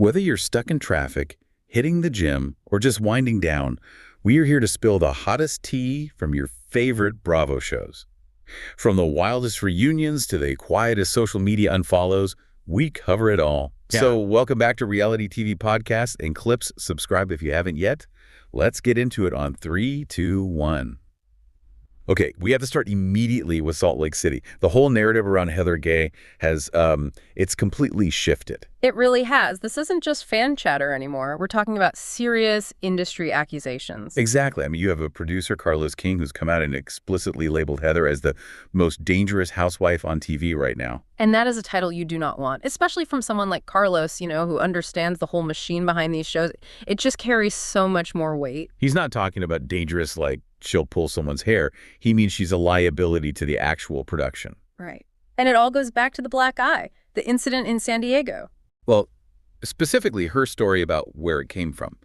Whether you're stuck in traffic, hitting the gym, or just winding down, we are here to spill the hottest tea from your favorite Bravo shows. From the wildest reunions to the quietest social media unfollows, we cover it all. Yeah. So welcome back to Reality TV Podcast and Clips. Subscribe if you haven't yet. Let's get into it on 3, 2, 1. Okay, we have to start immediately with Salt Lake City. The whole narrative around Heather Gay has, it's completely shifted. It really has. This isn't just fan chatter anymore. We're talking about serious industry accusations. Exactly. I mean, you have a producer, Carlos King, who's come out and explicitly labeled Heather as the most dangerous housewife on TV right now. And that is a title you do not want, especially from someone like Carlos, who understands the whole machine behind these shows. It just carries so much more weight. He's not talking about dangerous like she'll pull someone's hair. He means she's a liability to the actual production. Right. And it all goes back to the black eye, the incident in San Diego. Well, specifically her story about where it came from.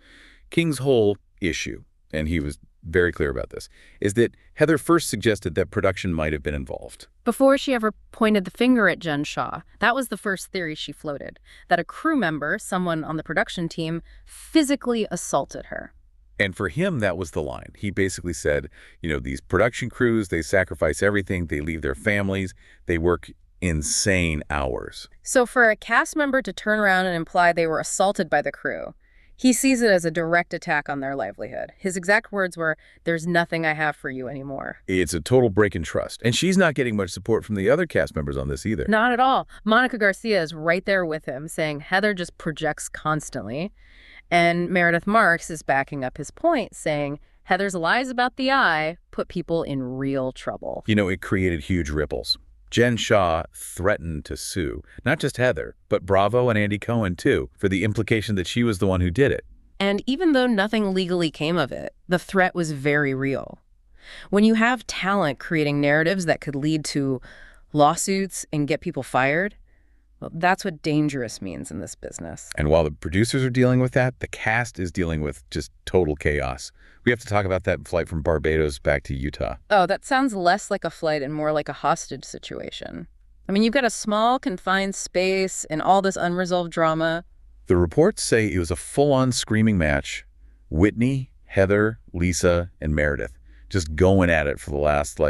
King's whole issue, and he was very clear about this, is that Heather first suggested that production might have been involved. Before she ever pointed the finger at Jen Shah, that was the first theory she floated, that a crew member, someone on the production team, physically assaulted her. And for him, that was the line. He basically said, these production crews, they sacrifice everything, they leave their families, they work insane hours. So for a cast member to turn around and imply they were assaulted by the crew, he sees it as a direct attack on their livelihood. His exact words were, "There's nothing I have for you anymore." It's a total break in trust. And she's not getting much support from the other cast members on this either. Not at all. Monica Garcia is right there with him, saying Heather just projects constantly. And Meredith Marks is backing up his point, saying Heather's lies about the eye put people in real trouble. It created huge ripples. Jen Shah threatened to sue, not just Heather, but Bravo and Andy Cohen, too, for the implication that she was the one who did it. And even though nothing legally came of it, the threat was very real. When you have talent creating narratives that could lead to lawsuits and get people fired, well, that's what dangerous means in this business. And while the producers are dealing with that, the cast is dealing with just total chaos. We have to talk about that flight from Barbados back to Utah. Oh, that sounds less like a flight and more like a hostage situation. I mean, you've got a small, confined space and all this unresolved drama. The reports say it was a full-on screaming match. Whitney, Heather, Lisa, and Meredith just going at it for the last,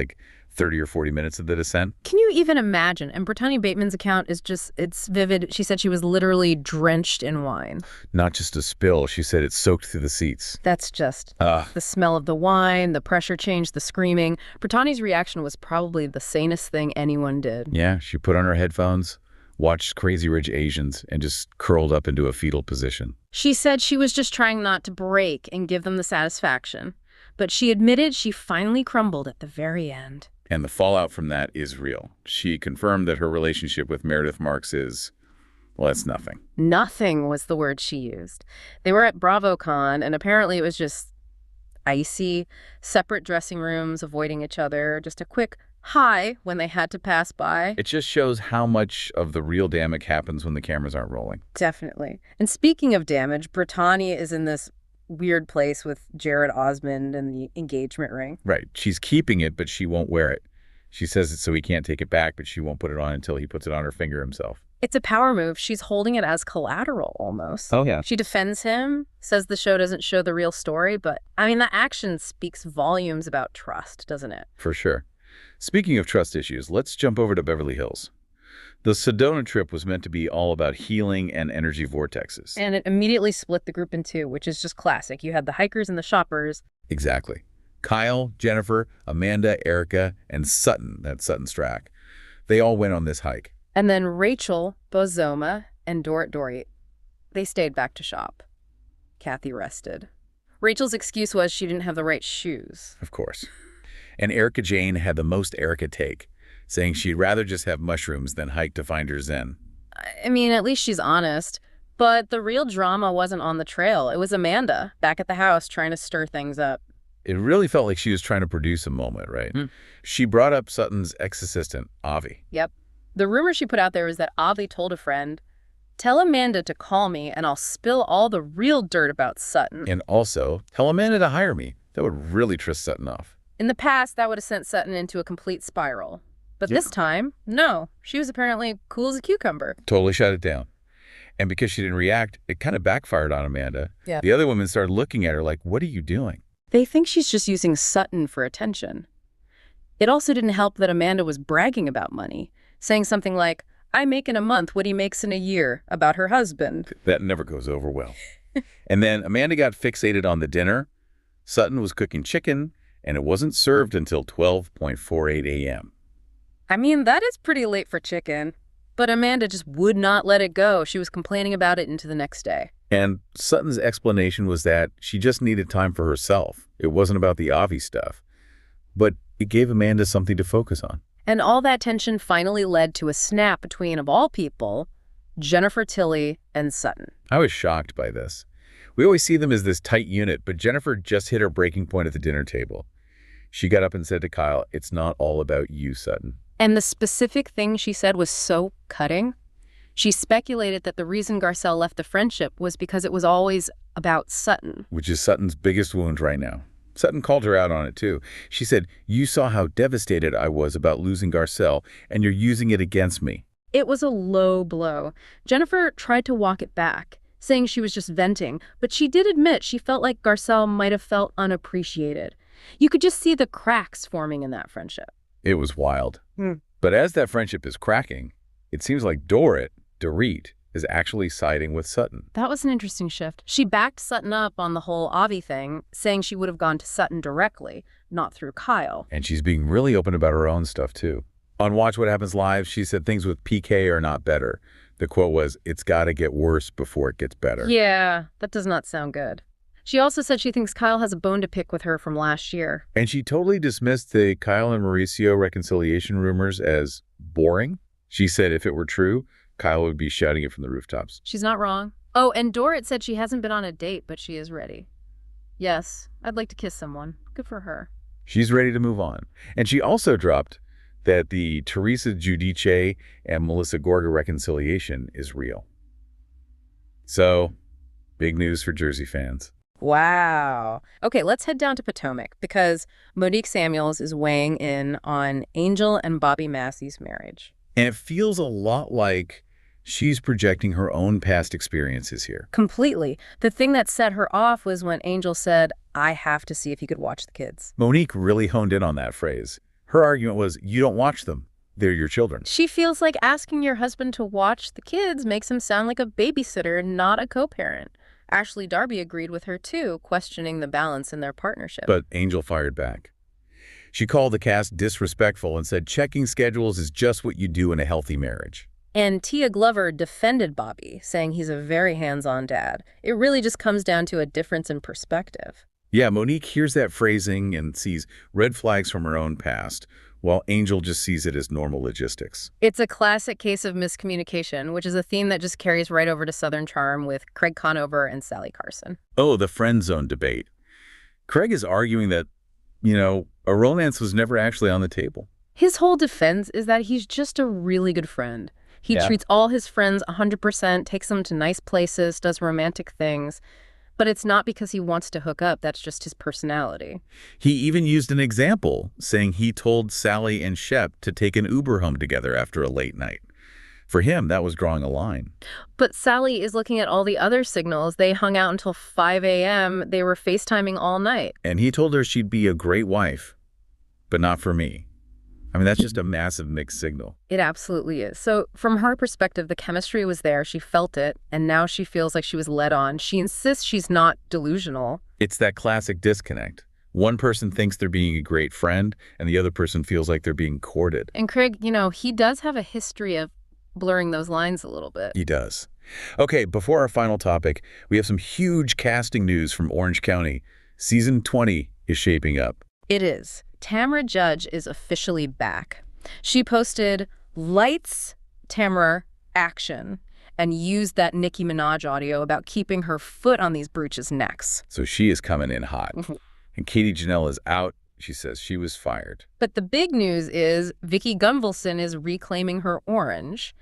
30 or 40 minutes of the descent. Can you even imagine? And Brittany Bateman's account is it's vivid. She said she was literally drenched in wine. Not just a spill. She said it soaked through the seats. That's just the smell of the wine, the pressure change, the screaming. Brittany's reaction was probably the sanest thing anyone did. Yeah, she put on her headphones, watched Crazy Rich Asians, and just curled up into a fetal position. She said she was just trying not to break and give them the satisfaction. But she admitted she finally crumbled at the very end. And the fallout from that is real. She confirmed that her relationship with Meredith Marks is, well, it's nothing. Nothing was the word she used. They were at BravoCon, and apparently it was just icy, separate dressing rooms, avoiding each other, just a quick hi when they had to pass by. It just shows how much of the real damage happens when the cameras aren't rolling. Definitely. And speaking of damage, Brittany is in this weird place with Jared Osmond and the engagement ring. Right. She's keeping it, but she won't wear it. She says it so he can't take it back, but she won't put it on until he puts it on her finger himself. It's a power move. She's holding it as collateral almost. Oh, yeah. She defends him, says the show doesn't show the real story, but the action speaks volumes about trust, doesn't it? For sure. Speaking of trust issues, let's jump over to Beverly Hills. The Sedona trip was meant to be all about healing and energy vortexes. And it immediately split the group in two, which is just classic. You had the hikers and the shoppers. Exactly. Kyle, Jennifer, Amanda, Erica, and Sutton, that's Sutton Stracke. They all went on this hike. And then Rachel, Bozoma, and Dorit, they stayed back to shop. Kathy rested. Rachel's excuse was she didn't have the right shoes. Of course. And Erica Jane had the most Erica take, saying she'd rather just have mushrooms than hike to find her zen. At least she's honest. But the real drama wasn't on the trail. It was Amanda, back at the house, trying to stir things up. It really felt like she was trying to produce a moment, right? She brought up Sutton's ex-assistant, Avi. Yep. The rumor she put out there was that Avi told a friend, "Tell Amanda to call me and I'll spill all the real dirt about Sutton." And also, tell Amanda to hire me. That would really triss Sutton off. In the past, that would have sent Sutton into a complete spiral. But this time, no. She was apparently cool as a cucumber. Totally shut it down. And because she didn't react, it kind of backfired on Amanda. Yeah. The other women started looking at her like, what are you doing? They think she's just using Sutton for attention. It also didn't help that Amanda was bragging about money, saying something like, I make in a month what he makes in a year, about her husband. That never goes over well. And then Amanda got fixated on the dinner. Sutton was cooking chicken, and it wasn't served until 12:48 a.m. I mean, that is pretty late for chicken. But Amanda just would not let it go. She was complaining about it into the next day. And Sutton's explanation was that she just needed time for herself. It wasn't about the Avi stuff. But it gave Amanda something to focus on. And all that tension finally led to a snap between, of all people, Jennifer Tilly and Sutton. I was shocked by this. We always see them as this tight unit, but Jennifer just hit her breaking point at the dinner table. She got up and said to Kyle, it's not all about you, Sutton. And the specific thing she said was so cutting. She speculated that the reason Garcelle left the friendship was because it was always about Sutton. Which is Sutton's biggest wound right now. Sutton called her out on it, too. She said, you saw how devastated I was about losing Garcelle, and you're using it against me. It was a low blow. Jennifer tried to walk it back, saying she was just venting, but she did admit she felt like Garcelle might have felt unappreciated. You could just see the cracks forming in that friendship. It was wild. But as that friendship is cracking, it seems like Dorit is actually siding with Sutton. That was an interesting shift. She backed Sutton up on the whole Avi thing, saying she would have gone to Sutton directly, not through Kyle. And she's being really open about her own stuff, too. On Watch What Happens Live, she said things with PK are not better. The quote was, it's got to get worse before it gets better. Yeah, that does not sound good. She also said she thinks Kyle has a bone to pick with her from last year. And she totally dismissed the Kyle and Mauricio reconciliation rumors as boring. She said if it were true, Kyle would be shouting it from the rooftops. She's not wrong. Oh, and Dorit said she hasn't been on a date, but she is ready. Yes, I'd like to kiss someone. Good for her. She's ready to move on. And she also dropped that the Teresa Giudice and Melissa Gorga reconciliation is real. So, big news for Jersey fans. Wow. Okay, let's head down to Potomac because Monique Samuels is weighing in on Angel and Bobby Massey's marriage. And it feels a lot like she's projecting her own past experiences here. Completely. The thing that set her off was when Angel said, I have to see if you could watch the kids. Monique really honed in on that phrase. Her argument was, you don't watch them. They're your children. She feels like asking your husband to watch the kids makes him sound like a babysitter, not a co-parent. Ashley Darby agreed with her, too, questioning the balance in their partnership. But Angel fired back. She called the cast disrespectful and said checking schedules is just what you do in a healthy marriage. And Tia Glover defended Bobby, saying he's a very hands-on dad. It really just comes down to a difference in perspective. Yeah, Monique hears that phrasing and sees red flags from her own past, while Angel just sees it as normal logistics. It's a classic case of miscommunication, which is a theme that just carries right over to Southern Charm with Craig Conover and Sally Carson. Oh, the friend zone debate. Craig is arguing that, a romance was never actually on the table. His whole defense is that he's just a really good friend. He treats all his friends 100%, takes them to nice places, does romantic things. But it's not because he wants to hook up. That's just his personality. He even used an example, saying he told Sally and Shep to take an Uber home together after a late night. For him, that was drawing a line. But Sally is looking at all the other signals. They hung out until 5 a.m. They were FaceTiming all night. And he told her she'd be a great wife, but not for me. I mean, that's just a massive mixed signal. It absolutely is. So from her perspective, the chemistry was there. She felt it. And now she feels like she was led on. She insists she's not delusional. It's that classic disconnect. One person thinks they're being a great friend, and the other person feels like they're being courted. And Craig, he does have a history of blurring those lines a little bit. He does. Okay, before our final topic, we have some huge casting news from Orange County. Season 20 is shaping up. It is. Tamra Judge is officially back. She posted, "Lights, Tamra, action," and used that Nicki Minaj audio about keeping her foot on these brooches' necks. So she is coming in hot. And Katie Janelle is out. She says she was fired. But the big news is Vicky Gunvalson is reclaiming her orange.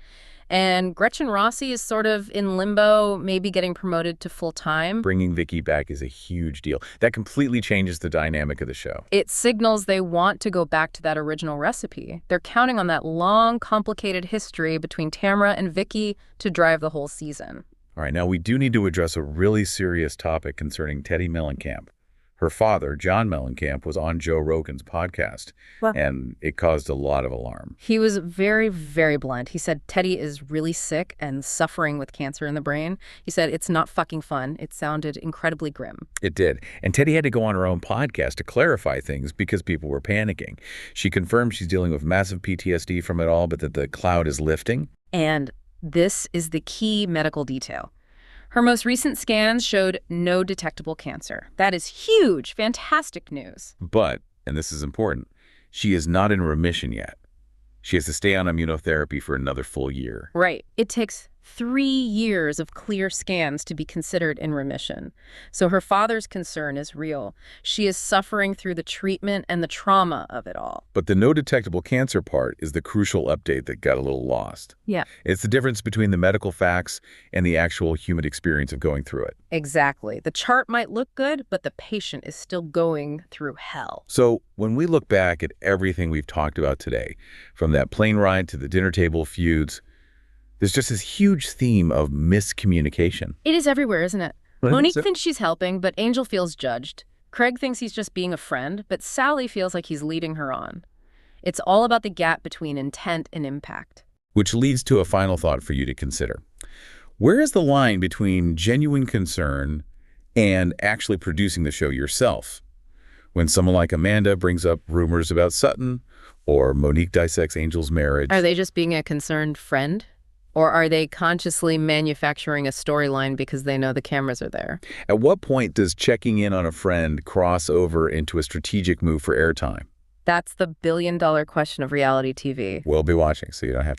And Gretchen Rossi is sort of in limbo, maybe getting promoted to full-time. Bringing Vicky back is a huge deal. That completely changes the dynamic of the show. It signals they want to go back to that original recipe. They're counting on that long, complicated history between Tamra and Vicky to drive the whole season. All right, now we do need to address a really serious topic concerning Teddi Mellencamp. Her father, John Mellencamp, was on Joe Rogan's podcast, Well, and it caused a lot of alarm. he was very, very blunt. He said Teddy is really sick and suffering with cancer in the brain. He said it's not fucking fun. It sounded incredibly grim. It did. And Teddi had to go on her own podcast to clarify things because people were panicking. She confirmed she's dealing with massive PTSD from it all, but that the cloud is lifting. And this is the key medical detail. Her most recent scans showed no detectable cancer. That is huge, fantastic news. But, and this is important, she is not in remission yet. She has to stay on immunotherapy for another full year. Right. It takes 3 years of clear scans to be considered in remission. So her father's concern is real. She is suffering through the treatment and the trauma of it all. But the no detectable cancer part is the crucial update that got a little lost. Yeah. It's the difference between the medical facts and the actual human experience of going through it. Exactly. The chart might look good, but the patient is still going through hell. So when we look back at everything we've talked about today, from that plane ride to the dinner table feuds, there's just this huge theme of miscommunication. It is everywhere, isn't it? Well, Monique so- thinks she's helping, but Angel feels judged. Craig thinks he's just being a friend, but Sally feels like he's leading her on. It's all about the gap between intent and impact. Which leads to a final thought for you to consider. Where is the line between genuine concern and actually producing the show yourself? When someone like Amanda brings up rumors about Sutton, or Monique dissects Angel's marriage. Are they just being a concerned friend? Or are they consciously manufacturing a storyline because they know the cameras are there? At what point does checking in on a friend cross over into a strategic move for airtime? That's the billion-dollar question of reality TV. We'll be watching, so you don't have to